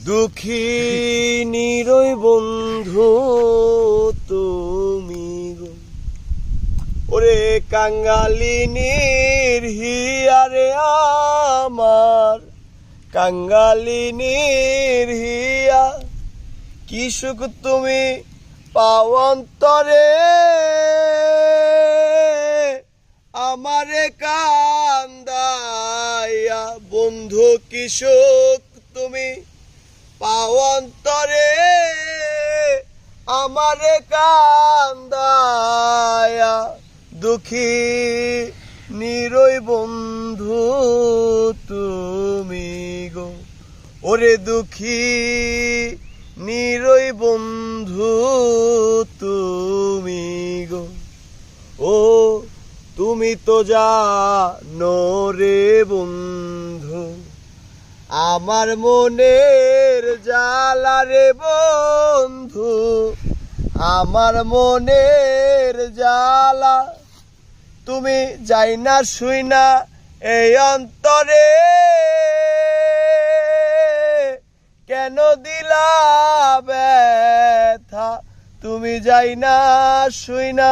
দুঃখী নিরই বন্ধু তুমি গো, ওরে কাঙ্গালিনীর হিয়ারে আমার, কাঙ্গালিনীর হিয়া, কি সুখ তুমি পাও অন্তরে, আমারে কান্দাইয়া বন্ধু, কি সুখ তুমি পাও অন্তরে, আমারে কান্দাইয়া। দুঃখী নিরই বন্ধু তুমি গো, ওরে দুঃখী নিরই বন্ধু তুমি গো। ও তুমি তো জানো রে বন্ধু, আমার মনের জ্বালা রে বন্ধু, আমার মনের জ্বালা, তুমি যাই না শুই না এই অন্তরে, কেন দিলা ব্যথা, তুমি যাই না শুই না